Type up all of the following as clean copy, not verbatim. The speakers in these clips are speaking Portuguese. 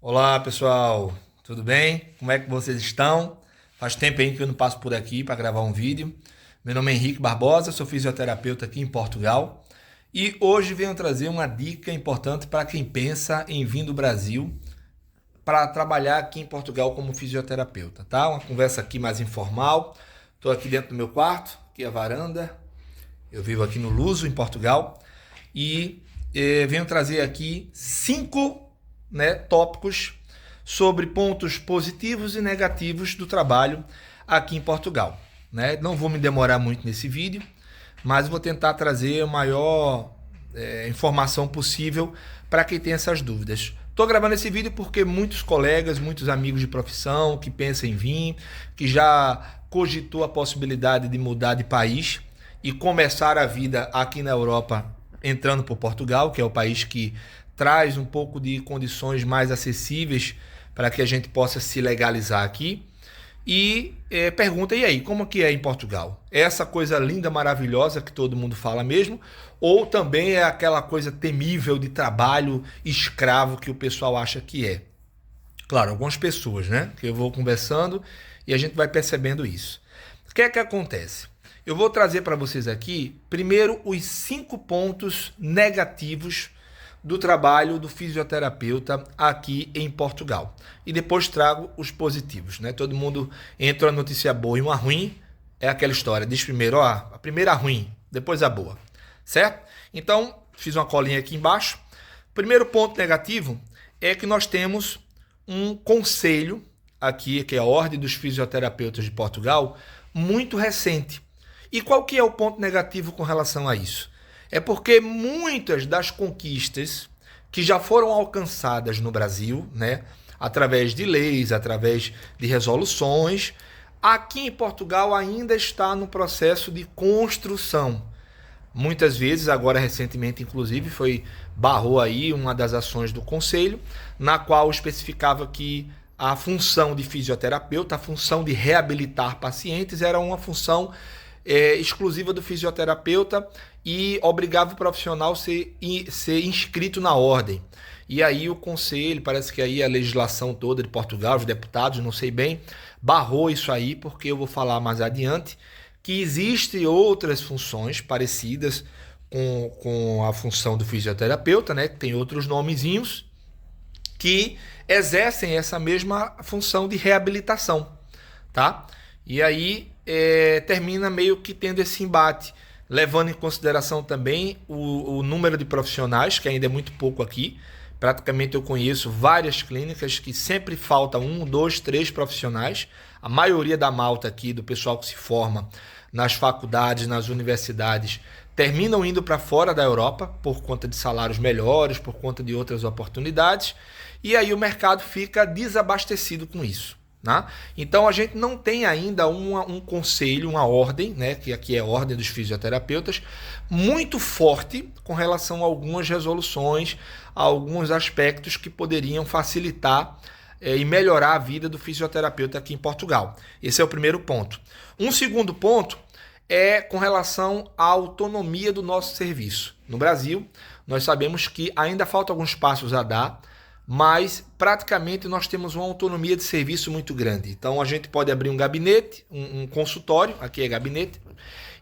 Olá pessoal, tudo bem? Como é que vocês estão? Faz tempo aí que eu não passo por aqui para gravar um vídeo. Meu nome é Henrique Barbosa, sou fisioterapeuta aqui em Portugal e hoje venho trazer uma dica importante para quem pensa em vir do Brasil para trabalhar aqui em Portugal como fisioterapeuta, tá? Uma conversa aqui mais informal. Estou aqui dentro do meu quarto, aqui é a varanda. Eu vivo aqui no Luso, em Portugal, e venho trazer aqui 5 tópicos sobre pontos positivos e negativos do trabalho aqui em Portugal. Não vou me demorar muito nesse vídeo, mas vou tentar trazer a maior informação possível para quem tem essas dúvidas. Estou gravando esse vídeo porque muitos colegas, muitos amigos de profissão que pensam em vir, que já cogitou a possibilidade de mudar de país e começar a vida aqui na Europa entrando por Portugal, que é o país que traz um pouco de condições mais acessíveis para que a gente possa se legalizar aqui. E pergunta, e aí, como que é em Portugal? É essa coisa linda, maravilhosa que todo mundo fala mesmo? Ou também é aquela coisa temível de trabalho escravo que o pessoal acha que é? Claro, algumas pessoas, né? Que eu vou conversando e a gente vai percebendo isso. O que é que acontece? Eu vou trazer para vocês aqui, primeiro, os 5 pontos negativos do trabalho do fisioterapeuta aqui em Portugal. E depois trago os positivos, né? Todo mundo entra uma notícia boa e uma ruim, é aquela história, diz primeiro, a primeira ruim, depois a boa, certo? Então, fiz uma colinha aqui embaixo. Primeiro ponto negativo é que nós temos um conselho aqui, que é a Ordem dos Fisioterapeutas de Portugal, muito recente. E qual que é o ponto negativo com relação a isso? É porque muitas das conquistas que já foram alcançadas no Brasil, através de leis, através de resoluções, aqui em Portugal ainda está no processo de construção. Muitas vezes, agora recentemente, inclusive, barrou aí uma das ações do Conselho, na qual especificava que a função de fisioterapeuta, a função de reabilitar pacientes, era uma função exclusiva do fisioterapeuta e obrigava o profissional a ser inscrito na ordem. E aí o conselho, parece que aí a legislação toda de Portugal, os deputados, não sei bem, barrou isso aí, porque eu vou falar mais adiante que existem outras funções parecidas com a função do fisioterapeuta, que tem outros nomezinhos, que exercem essa mesma função de reabilitação, tá? E aí termina meio que tendo esse embate, levando em consideração também o número de profissionais, que ainda é muito pouco aqui. Praticamente eu conheço várias clínicas que sempre falta 1, 2, 3 profissionais. A maioria da malta aqui, do pessoal que se forma nas faculdades, nas universidades, terminam indo para fora da Europa por conta de salários melhores, por conta de outras oportunidades. E aí o mercado fica desabastecido com isso. Então a gente não tem ainda um conselho, uma ordem, que aqui é a Ordem dos Fisioterapeutas, muito forte com relação a algumas resoluções, a alguns aspectos que poderiam facilitar e melhorar a vida do fisioterapeuta aqui em Portugal. Esse é o primeiro ponto. Um segundo ponto é com relação à autonomia do nosso serviço. No Brasil, nós sabemos que ainda faltam alguns passos a dar, mas praticamente nós temos uma autonomia de serviço muito grande. Então a gente pode abrir um gabinete, um consultório, aqui é gabinete,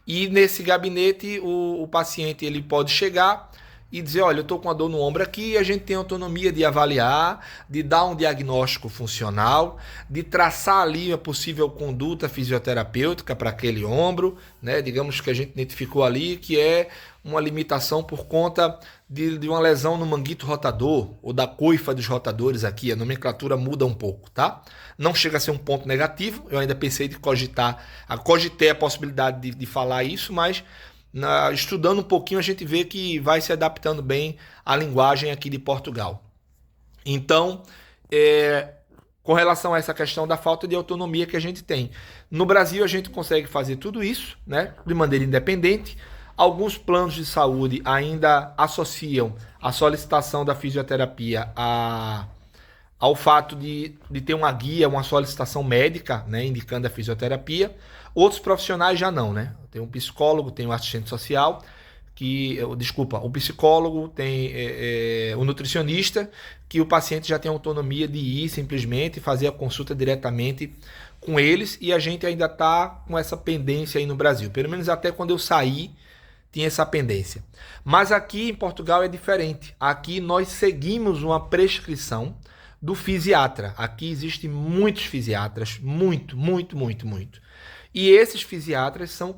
e nesse gabinete o paciente ele pode chegar e dizer, olha, eu estou com uma dor no ombro aqui, e a gente tem autonomia de avaliar, de dar um diagnóstico funcional, de traçar ali a possível conduta fisioterapêutica para aquele ombro, digamos que a gente identificou ali que é uma limitação por conta de uma lesão no manguito rotador ou da coifa dos rotadores aqui, a nomenclatura muda um pouco, tá? Não chega a ser um ponto negativo, eu ainda pensei de cogitei a possibilidade de falar isso, mas estudando um pouquinho a gente vê que vai se adaptando bem à linguagem aqui de Portugal. Então, com relação a essa questão da falta de autonomia que a gente tem. No Brasil a gente consegue fazer tudo isso, de maneira independente. Alguns planos de saúde ainda associam a solicitação da fisioterapia ao fato de ter uma guia, uma solicitação médica, indicando a fisioterapia. Outros profissionais já não, Tem um psicólogo, tem um assistente social, o psicólogo, tem o nutricionista, que o paciente já tem autonomia de ir simplesmente fazer a consulta diretamente com eles, e a gente ainda está com essa pendência aí no Brasil. Pelo menos até quando eu saí, tinha essa pendência. Mas aqui em Portugal é diferente. Aqui nós seguimos uma prescrição do fisiatra. Aqui existem muitos fisiatras, muito. E esses fisiatras são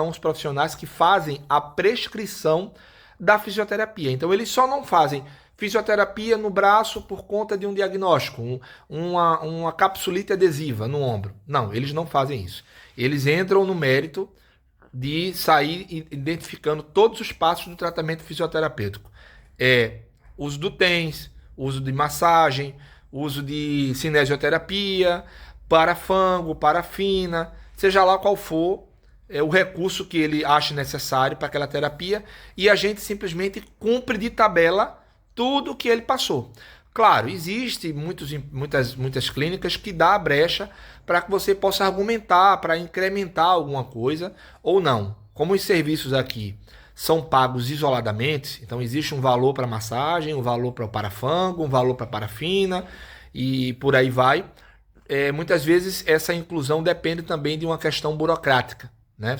os profissionais que fazem a prescrição da fisioterapia. Então eles só não fazem fisioterapia no braço por conta de um diagnóstico, uma capsulite adesiva no ombro. Não, eles não fazem isso. Eles entram no mérito de sair identificando todos os passos do tratamento fisioterapêutico. Uso do TENS, uso de massagem, uso de cinesioterapia, parafango, parafina, seja lá qual for o recurso que ele ache necessário para aquela terapia, e a gente simplesmente cumpre de tabela tudo o que ele passou. Claro, existe muitas clínicas que dá a brecha para que você possa argumentar, para incrementar alguma coisa ou não. Como os serviços aqui são pagos isoladamente, então existe um valor para massagem, um valor para o parafango, um valor para parafina e por aí vai. Muitas vezes essa inclusão depende também de uma questão burocrática, né?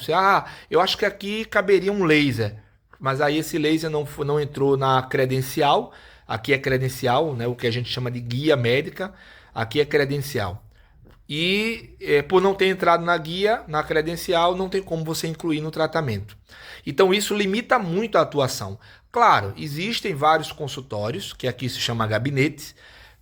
Eu acho que aqui caberia um laser, mas aí esse laser não entrou na credencial. Aqui é credencial, né? O que a gente chama de guia médica, aqui é credencial. E por não ter entrado na guia, na credencial, não tem como você incluir no tratamento. Então isso limita muito a atuação. Claro, existem vários consultórios, que aqui se chama gabinetes,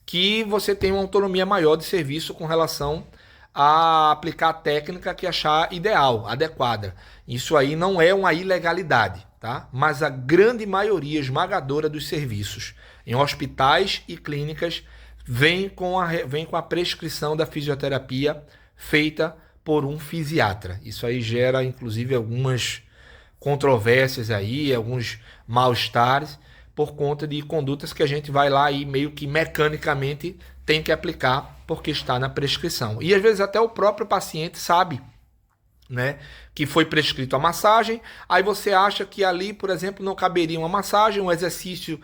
que você tem uma autonomia maior de serviço com relação a aplicar a técnica que achar ideal, adequada. Isso aí não é uma ilegalidade, tá? Mas a grande maioria esmagadora dos serviços em hospitais e clínicas vem com a prescrição da fisioterapia feita por um fisiatra. Isso aí gera, inclusive, algumas controvérsias aí, alguns mal-estares, por conta de condutas que a gente vai lá e meio que mecanicamente tem que aplicar porque está na prescrição. E às vezes até o próprio paciente sabe, né, que foi prescrito a massagem, aí você acha que ali, por exemplo, não caberia uma massagem, um exercício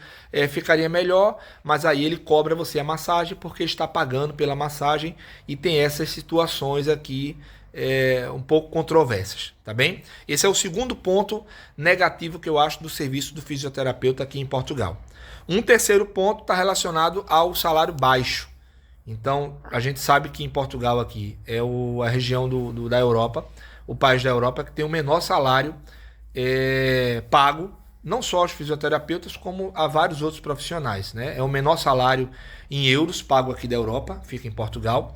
ficaria melhor, mas aí ele cobra você a massagem porque está pagando pela massagem, e tem essas situações aqui um pouco controversas, tá bem? Esse é o segundo ponto negativo que eu acho do serviço do fisioterapeuta aqui em Portugal. Um terceiro ponto está relacionado ao salário baixo. Então, a gente sabe que em Portugal aqui é a região da Europa, o país da Europa que tem o menor salário pago, não só aos fisioterapeutas, como a vários outros profissionais, né? É o menor salário em euros pago aqui da Europa, fica em Portugal,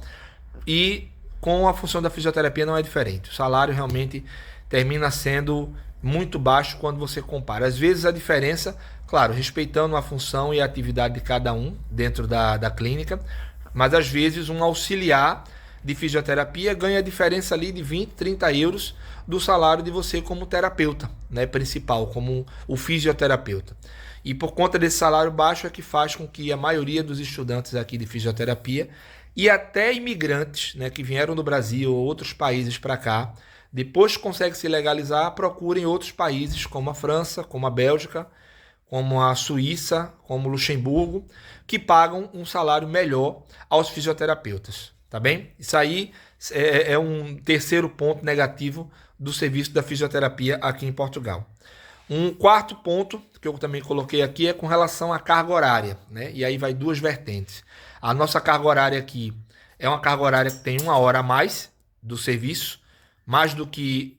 e com a função da fisioterapia não é diferente. O salário realmente termina sendo muito baixo quando você compara. Às vezes a diferença, claro, respeitando a função e a atividade de cada um dentro da clínica, mas às vezes um auxiliar de fisioterapia ganha a diferença ali de 20, 30 euros do salário de você como terapeuta, né, principal, como o fisioterapeuta. E por conta desse salário baixo é que faz com que a maioria dos estudantes aqui de fisioterapia e até imigrantes, né, que vieram do Brasil ou outros países para cá, depois que conseguem se legalizar, procurem outros países como a França, como a Bélgica, como a Suíça, como Luxemburgo, que pagam um salário melhor aos fisioterapeutas, tá bem? Isso aí é um terceiro ponto negativo do serviço da fisioterapia aqui em Portugal. Um quarto ponto que eu também coloquei aqui é com relação à carga horária, né? E aí vai duas vertentes. A nossa carga horária aqui é uma carga horária que tem 1 hora a mais do serviço, mais do que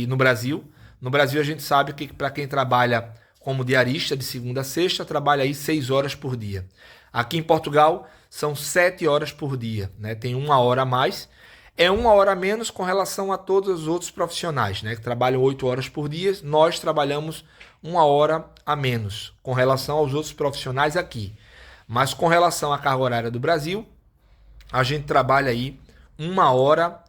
no Brasil. No Brasil a gente sabe que para quem trabalha como diarista de segunda a sexta, trabalha aí 6 horas por dia. Aqui em Portugal são 7 horas por dia, né? Tem 1 hora a mais. É 1 hora a menos com relação a todos os outros profissionais, né, que trabalham 8 horas por dia. Nós trabalhamos 1 hora a menos com relação aos outros profissionais aqui. Mas com relação à carga horária do Brasil, a gente trabalha aí 1 hora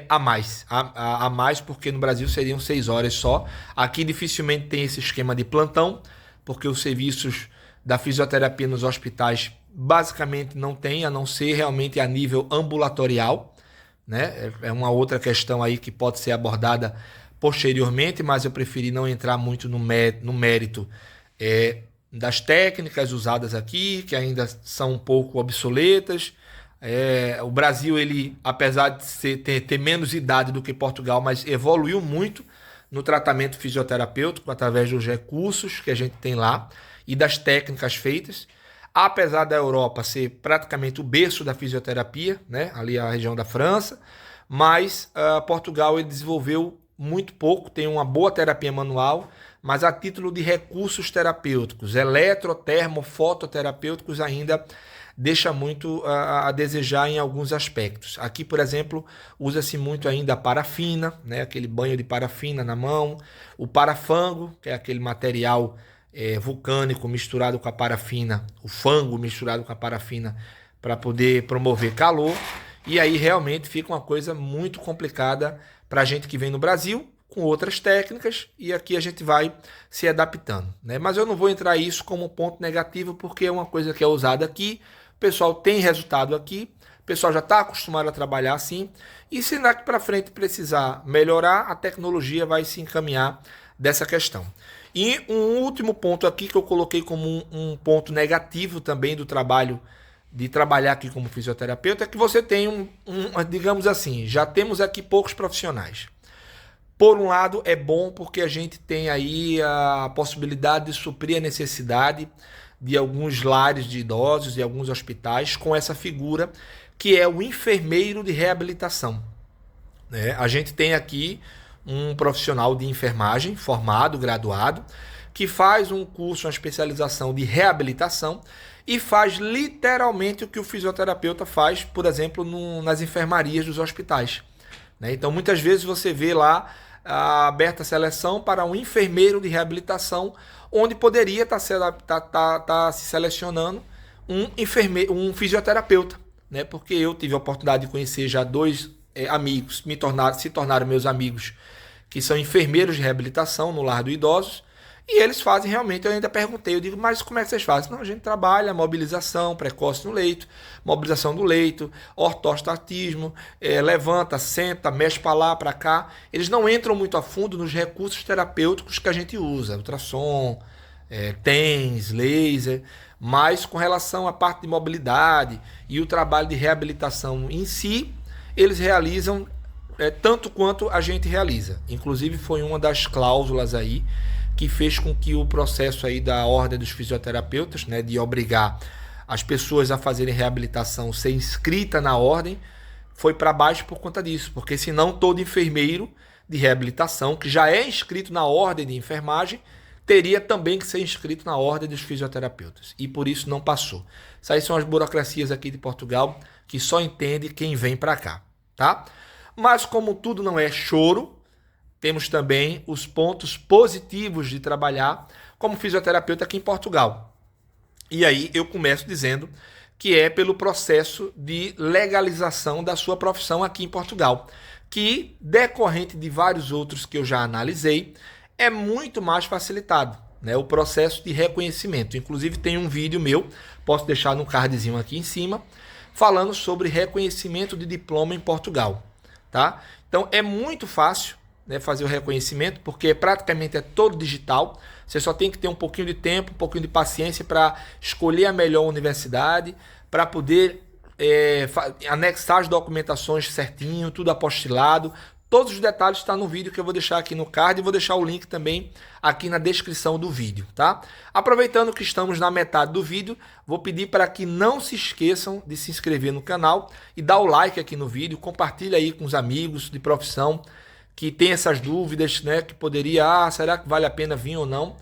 a mais. A mais porque no Brasil seriam 6 horas só. Aqui dificilmente tem esse esquema de plantão, porque os serviços da fisioterapia nos hospitais basicamente não tem, a não ser realmente a nível ambulatorial, né? É uma outra questão aí que pode ser abordada posteriormente, mas eu preferi não entrar muito no mérito das técnicas usadas aqui, que ainda são um pouco obsoletas. O Brasil, ele, apesar de ter menos idade do que Portugal, mas evoluiu muito no tratamento fisioterapêutico através dos recursos que a gente tem lá e das técnicas feitas. Apesar da Europa ser praticamente o berço da fisioterapia, né, ali a região da França, mas Portugal ele desenvolveu muito pouco, tem uma boa terapia manual, mas a título de recursos terapêuticos, eletrotermofototerapêuticos, ainda deixa muito a desejar em alguns aspectos. Aqui, por exemplo, usa-se muito ainda a parafina, né, aquele banho de parafina na mão, o parafango, que é aquele material vulcânico misturado com a parafina, o fango misturado com a parafina para poder promover calor. E aí realmente fica uma coisa muito complicada para a gente que vem no Brasil com outras técnicas, e aqui a gente vai se adaptando, né? Mas eu não vou entrar isso como ponto negativo, porque é uma coisa que é usada aqui, o pessoal tem resultado aqui, o pessoal já está acostumado a trabalhar assim, e se daqui para frente precisar melhorar, a tecnologia vai se encaminhar dessa questão. E um último ponto aqui que eu coloquei como um ponto negativo também do trabalho, de trabalhar aqui como fisioterapeuta, é que você tem digamos assim, já temos aqui poucos profissionais. Por um lado, é bom porque a gente tem aí a possibilidade de suprir a necessidade de alguns lares de idosos, de alguns hospitais, com essa figura que é o enfermeiro de reabilitação, né? A gente tem aqui um profissional de enfermagem formado, graduado, que faz um curso, uma especialização de reabilitação e faz literalmente o que o fisioterapeuta faz, por exemplo, nas enfermarias dos hospitais, né? Então, muitas vezes você vê lá a aberta seleção para um enfermeiro de reabilitação, onde poderia estar se selecionando um fisioterapeuta, né? Porque eu tive a oportunidade de conhecer já dois amigos, se tornaram meus amigos, que são enfermeiros de reabilitação no lar do idosos, e eles fazem realmente, eu ainda perguntei, eu digo, mas como é que vocês fazem? Não, a gente trabalha mobilização precoce no leito, mobilização do leito, ortostatismo, levanta, senta, mexe para lá, para cá. Eles não entram muito a fundo nos recursos terapêuticos que a gente usa, ultrassom, TENS, laser, mas com relação à parte de mobilidade e o trabalho de reabilitação em si, eles realizam tanto quanto a gente realiza. Inclusive foi uma das cláusulas aí que fez com que o processo aí da Ordem dos Fisioterapeutas, né, de obrigar as pessoas a fazerem reabilitação, ser inscrita na ordem, foi para baixo por conta disso, porque senão todo enfermeiro de reabilitação, que já é inscrito na ordem de enfermagem, teria também que ser inscrito na ordem dos fisioterapeutas, e por isso não passou. Isso aí são as burocracias aqui de Portugal, que só entende quem vem para cá, tá? Mas como tudo não é choro, temos também os pontos positivos de trabalhar como fisioterapeuta aqui em Portugal. E aí eu começo dizendo que é pelo processo de legalização da sua profissão aqui em Portugal, que, decorrente de vários outros que eu já analisei, é muito mais facilitado, né, o processo de reconhecimento. Inclusive tem um vídeo meu, posso deixar no cardzinho aqui em cima, falando sobre reconhecimento de diploma em Portugal, tá? Então é muito fácil, né, fazer o reconhecimento, porque praticamente é todo digital. Você só tem que ter um pouquinho de tempo, um pouquinho de paciência para escolher a melhor universidade, para poder anexar as documentações certinho, tudo apostilado. Todos os detalhes estão no vídeo que eu vou deixar aqui no card e vou deixar o link também aqui na descrição do vídeo, tá? Aproveitando que estamos na metade do vídeo, vou pedir para que não se esqueçam de se inscrever no canal e dar o like aqui no vídeo, compartilha aí com os amigos de profissão que tem essas dúvidas, né, que poderia, será que vale a pena vir ou não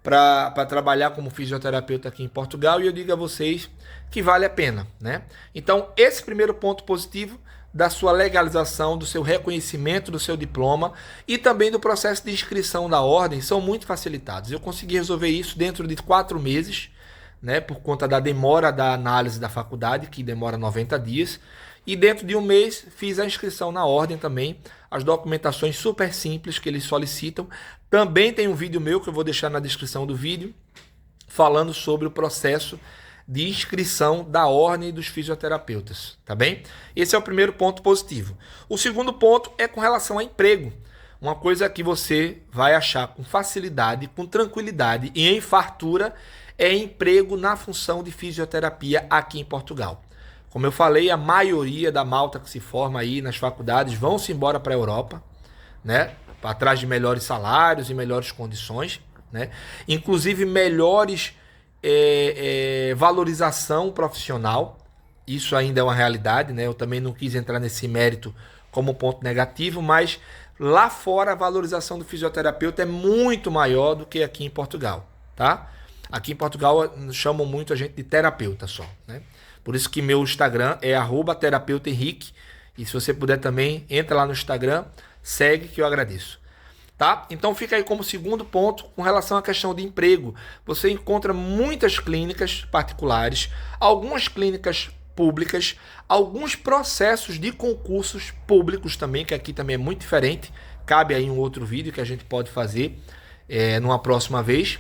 para trabalhar como fisioterapeuta aqui em Portugal, e eu digo a vocês que vale a pena, né? Então, esse primeiro ponto positivo da sua legalização, do seu reconhecimento do seu diploma e também do processo de inscrição da ordem são muito facilitados. Eu consegui resolver isso dentro de 4 meses, né, por conta da demora da análise da faculdade, que demora 90 dias, e dentro de um mês fiz a inscrição na ordem também, as documentações super simples que eles solicitam. Também tem um vídeo meu que eu vou deixar na descrição do vídeo, falando sobre o processo de inscrição da ordem dos fisioterapeutas, tá bem? Esse é o primeiro ponto positivo. O segundo ponto é com relação a emprego. uma coisa que você vai achar com facilidade, com tranquilidade e em fartura é emprego na função de fisioterapia aqui em Portugal. Como eu falei, a maioria da malta que se forma aí nas faculdades vão-se embora para a Europa, né? Atrás de melhores salários e melhores condições, né? Inclusive melhores valorização profissional. Isso ainda é uma realidade, né? Eu também não quis entrar nesse mérito como ponto negativo, mas lá fora a valorização do fisioterapeuta é muito maior do que aqui em Portugal, tá? Aqui em Portugal chamam muito a gente de terapeuta só, né? Por isso que meu Instagram é @terapeuta_henrique. E se você puder também, entra lá no Instagram, segue que eu agradeço. Tá? Então fica aí como segundo ponto com relação à questão de emprego. Você encontra muitas clínicas particulares, algumas clínicas públicas, alguns processos de concursos públicos também, que aqui também é muito diferente. Cabe aí um outro vídeo que a gente pode fazer numa próxima vez.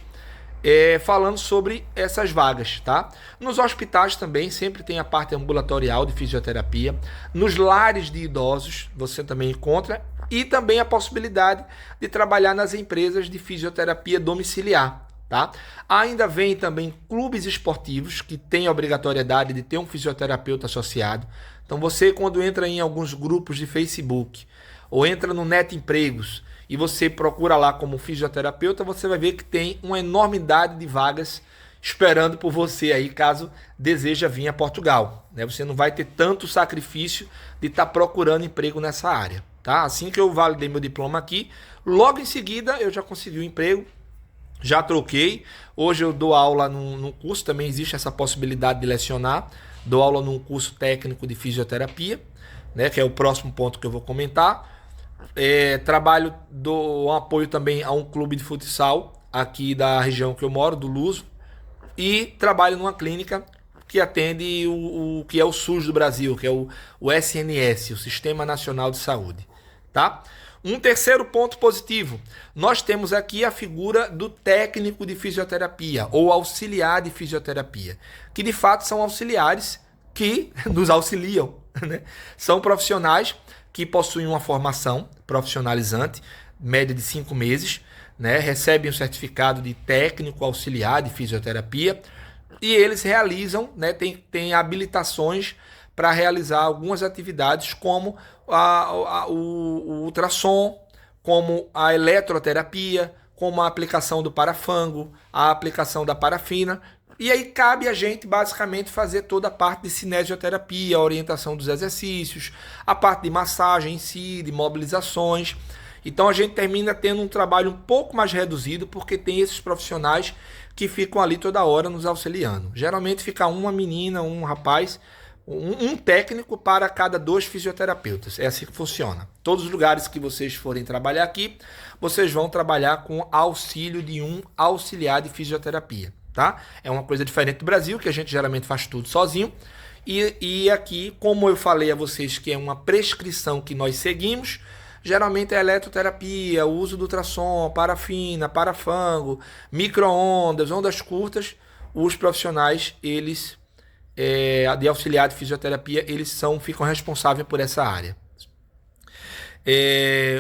Falando sobre essas vagas, tá? Nos hospitais também sempre tem a parte ambulatorial de fisioterapia. Nos lares de idosos você também encontra e também a possibilidade de trabalhar nas empresas de fisioterapia domiciliar, tá? Ainda vem também clubes esportivos que têm a obrigatoriedade de ter um fisioterapeuta associado. Então você, quando entra em alguns grupos de Facebook ou entra no Net Empregos e você procura lá como fisioterapeuta, você vai ver que tem uma enormidade de vagas esperando por você aí, caso deseja vir a Portugal, né? Você não vai ter tanto sacrifício de estar procurando emprego nessa área, tá? Assim que eu validei meu diploma aqui, logo em seguida eu já consegui um emprego, já troquei. Hoje eu dou aula num curso, também existe essa possibilidade de lecionar. Dou aula num curso técnico de fisioterapia, né? Que é o próximo ponto que eu vou comentar. Dou um apoio também a um clube de futsal aqui da região que eu moro, do Luso, e trabalho numa clínica que atende o que é o SUS do Brasil, que é o SNS, o Sistema Nacional de Saúde, tá? Um terceiro ponto positivo, nós temos aqui a figura do técnico de fisioterapia ou auxiliar de fisioterapia, que de fato são auxiliares que nos auxiliam, né? São profissionais que possuem uma formação profissionalizante, média de 5 meses, né? Recebem o certificado de técnico auxiliar de fisioterapia e eles realizam, né? Tem habilitações para realizar algumas atividades como o ultrassom, como a eletroterapia, como a aplicação do parafango, a aplicação da parafina. E aí cabe a gente basicamente fazer toda a parte de cinesioterapia, a orientação dos exercícios, a parte de massagem em si, de mobilizações. Então a gente termina tendo um trabalho um pouco mais reduzido porque tem esses profissionais que ficam ali toda hora nos auxiliando. Geralmente fica uma menina, um rapaz, um técnico para cada 2 fisioterapeutas. É assim que funciona. Todos os lugares que vocês forem trabalhar aqui, vocês vão trabalhar com auxílio de um auxiliar de fisioterapia. Tá? É uma coisa diferente do Brasil, que a gente geralmente faz tudo sozinho. E aqui, como eu falei a vocês que é uma prescrição que nós seguimos, geralmente é eletroterapia, o uso do ultrassom, parafina, parafango, micro-ondas, ondas curtas. Os profissionais, eles de auxiliar de fisioterapia, eles ficam responsáveis por essa área.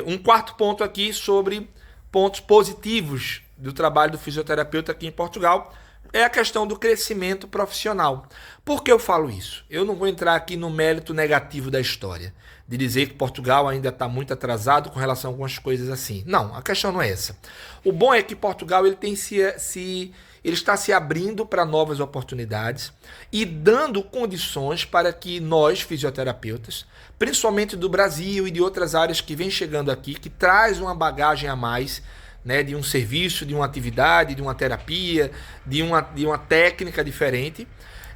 Um quarto ponto aqui sobre pontos positivos do trabalho do fisioterapeuta aqui em Portugal é a questão do crescimento profissional. Por que eu falo isso? Eu não vou entrar aqui no mérito negativo da história, de dizer que Portugal ainda está muito atrasado com relação a algumas coisas assim. Não, a questão não é essa. O bom é que Portugal ele está se abrindo para novas oportunidades e dando condições para que nós, fisioterapeutas, principalmente do Brasil e de outras áreas que vêm chegando aqui, que traz uma bagagem a mais, né, de um serviço, de uma atividade, de uma terapia, de uma técnica diferente,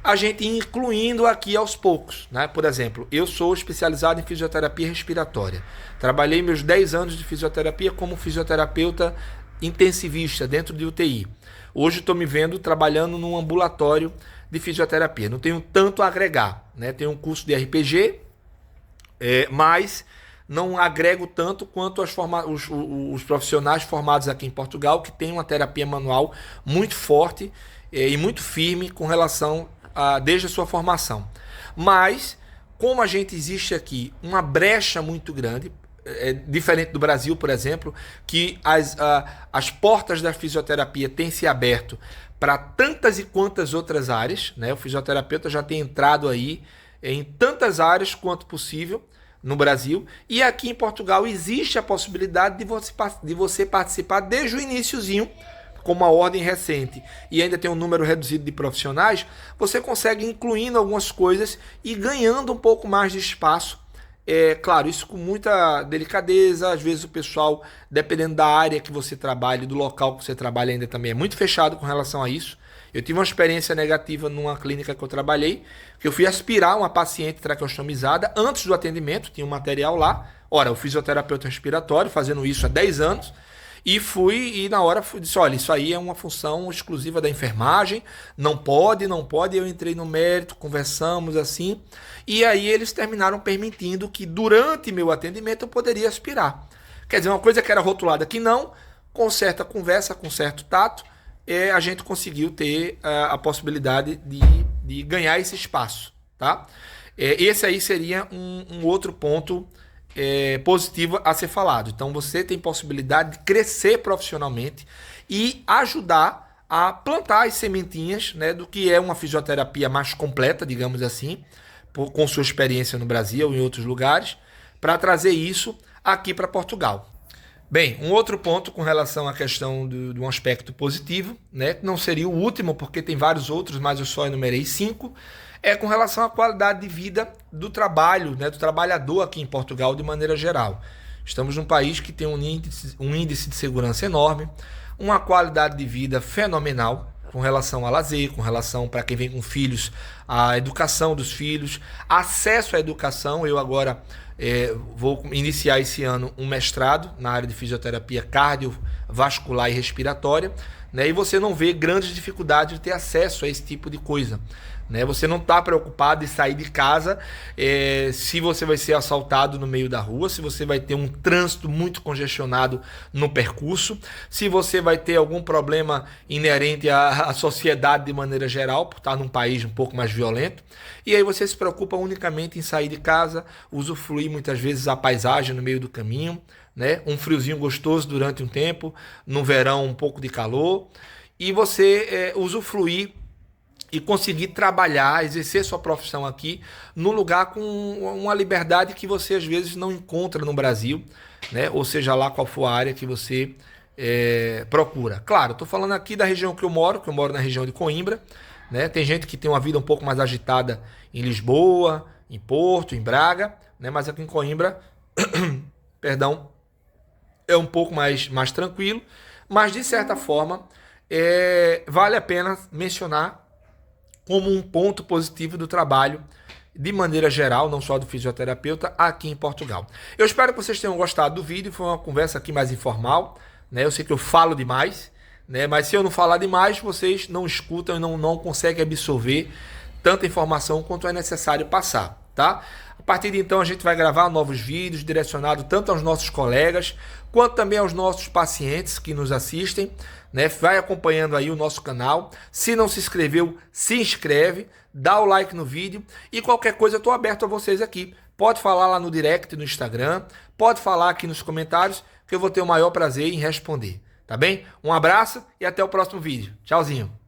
a gente incluindo aqui aos poucos, né? Por exemplo, eu sou especializado em fisioterapia respiratória. Trabalhei meus 10 anos de fisioterapia como fisioterapeuta intensivista dentro de UTI. Hoje estou me vendo trabalhando num ambulatório de fisioterapia. Não tenho tanto a agregar, né? Tenho um curso de RPG, mas não agrego tanto quanto os profissionais formados aqui em Portugal, que têm uma terapia manual muito forte e muito firme com relação desde a sua formação. Mas, como a gente existe aqui uma brecha muito grande, diferente do Brasil, por exemplo, que as portas da fisioterapia têm se aberto para tantas e quantas outras áreas, né? O fisioterapeuta já tem entrado aí em tantas áreas quanto possível no Brasil, e aqui em Portugal existe a possibilidade de você participar desde o iniciozinho, com uma ordem recente, e ainda tem um número reduzido de profissionais, você consegue incluindo algumas coisas e ganhando um pouco mais de espaço. Claro, isso com muita delicadeza. Às vezes o pessoal, dependendo da área que você trabalha, do local que você trabalha, ainda também é muito fechado com relação a isso. Eu tive uma experiência negativa numa clínica que eu trabalhei, que eu fui aspirar uma paciente traqueostomizada antes do atendimento, tinha um material lá. Ora, o fisioterapeuta respiratório, fazendo isso há 10 anos, e na hora disse, olha, isso aí é uma função exclusiva da enfermagem, não pode, eu entrei no mérito, conversamos assim, e aí eles terminaram permitindo que durante meu atendimento eu poderia aspirar. Quer dizer, uma coisa que era rotulada que não, com certa conversa, com certo tato, a gente conseguiu ter a possibilidade de ganhar esse espaço, tá? Esse aí seria um outro ponto positivo a ser falado. Então você tem possibilidade de crescer profissionalmente e ajudar a plantar as sementinhas, né, do que é uma fisioterapia mais completa, digamos assim, com sua experiência no Brasil ou em outros lugares, para trazer isso aqui para Portugal. Bem, um outro ponto com relação à questão de um aspecto positivo, né, que não seria o último, porque tem vários outros, mas eu só enumerei 5, é com relação à qualidade de vida do trabalho, né, do trabalhador aqui em Portugal de maneira geral. Estamos num país que tem um índice de segurança enorme, uma qualidade de vida fenomenal com relação a lazer, com relação, para quem vem com filhos, a educação dos filhos, acesso à educação. Eu agora vou iniciar esse ano um mestrado na área de fisioterapia cardiovascular e respiratória, né, e você não vê grandes dificuldades de ter acesso a esse tipo de coisa. Né? Você não está preocupado em sair de casa se você vai ser assaltado no meio da rua, se você vai ter um trânsito muito congestionado no percurso, se você vai ter algum problema inerente à sociedade de maneira geral, por estar num país um pouco mais violento. E aí você se preocupa unicamente em sair de casa, usufruir muitas vezes a paisagem no meio do caminho, né? Um friozinho gostoso durante um tempo, no verão um pouco de calor, e você usufruir e conseguir trabalhar, exercer sua profissão aqui no lugar com uma liberdade que você às vezes não encontra no Brasil, né? Ou seja lá qual for a área que você procura. Claro, estou falando aqui da região que eu moro na região de Coimbra, né? Tem gente que tem uma vida um pouco mais agitada em Lisboa, em Porto, em Braga, né? Mas aqui em Coimbra, perdão, é um pouco mais tranquilo, mas de certa forma vale a pena mencionar como um ponto positivo do trabalho de maneira geral, não só do fisioterapeuta, aqui em Portugal. Eu espero que vocês tenham gostado do vídeo, foi uma conversa aqui mais informal, né? Eu sei que eu falo demais, né? Mas se eu não falar demais, vocês não escutam e não conseguem absorver tanta informação quanto é necessário passar, tá? A partir de então a gente vai gravar novos vídeos direcionados tanto aos nossos colegas, quanto também aos nossos pacientes que nos assistem, né? Vai acompanhando aí o nosso canal. Se não se inscreveu, se inscreve, dá o like no vídeo e qualquer coisa eu estou aberto a vocês aqui. Pode falar lá no direct, no Instagram, pode falar aqui nos comentários que eu vou ter o maior prazer em responder, tá bem? Um abraço e até o próximo vídeo. Tchauzinho!